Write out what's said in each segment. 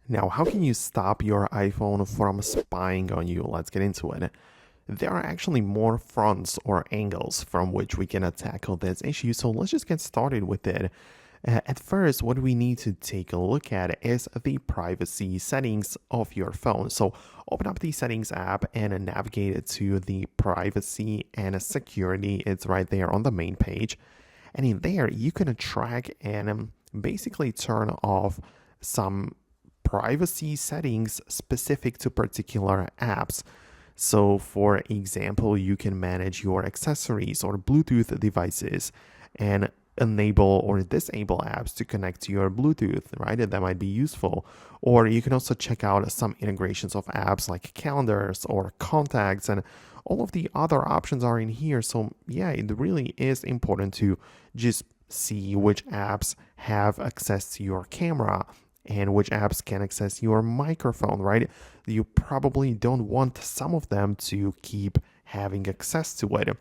Now, how can you stop your iPhone from spying on you? Let's get into it. There are actually more fronts or angles from which we can tackle this issue, so let's just get started with it. At first, what we need to take a look at is the privacy settings of your phone. So open up the settings app and navigate to the privacy and security. It's right there on the main page. And in there, you can track and basically turn off some privacy settings specific to particular apps. So, for example, you can manage your accessories or Bluetooth devices and enable or disable apps to connect to your Bluetooth, right? That might be useful. Or you can also check out some integrations of apps like calendars or contacts, and all of the other options are in here. So, yeah, it really is important to just see which apps have access to your camera and which apps can access your microphone, right? You probably don't want some of them to keep having access to it.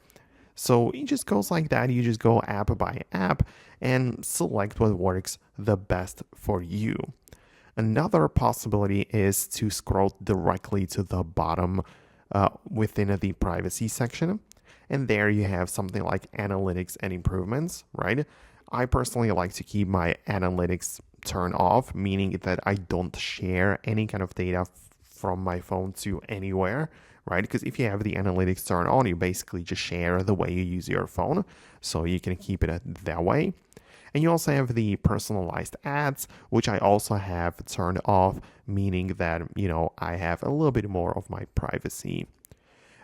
So it just goes like that. You just go app by app and select what works the best for you. Another possibility is to scroll directly to the bottom within the privacy section. And there you have something like analytics and improvements, right? I personally like to keep my analytics turned off, meaning that I don't share any kind of data from my phone to anywhere, right? Because if you have the analytics turned on, you basically just share the way you use your phone. So you can keep it that way. And you also have the personalized ads, which I also have turned off, meaning that, I have a little bit more of my privacy.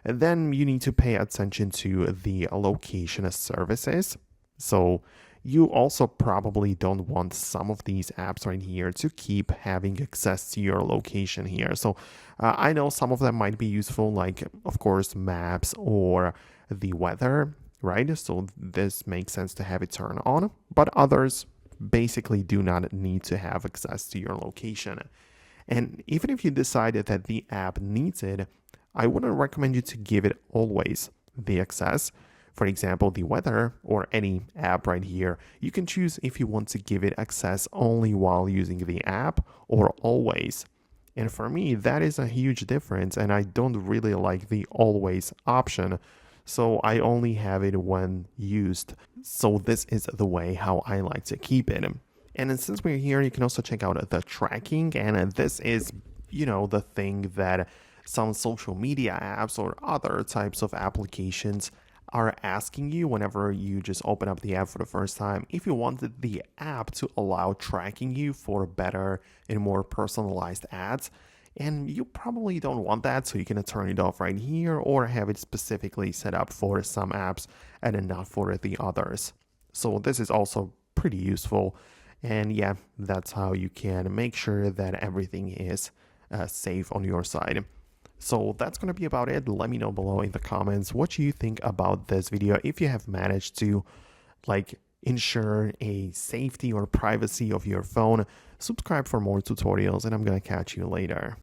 And then you need to pay attention to the location services. So you also probably don't want some of these apps right here to keep having access to your location here. So I know some of them might be useful, like, of course, maps or the weather, right? So this makes sense to have it turned on, but others basically do not need to have access to your location. And even if you decided that the app needs it, I wouldn't recommend you to give it always the access. For example, the weather or any app right here, you can choose if you want to give it access only while using the app or always. And for me, that is a huge difference, and I don't really like the always option. So I only have it when used. So this is the way how I like to keep it. And since we're here, you can also check out the tracking, and this is, the thing that some social media apps or other types of applications are asking you whenever you just open up the app for the first time. If you wanted the app to allow tracking you for better and more personalized ads, and you probably don't want that, so you can turn it off right here or have it specifically set up for some apps and not for the others. So this is also pretty useful. And yeah, that's how you can make sure that everything is safe on your side. So that's going to be about it. Let me know below in the comments what you think about this video. If you have managed to ensure a safety or privacy of your phone, subscribe for more tutorials, and I'm going to catch you later.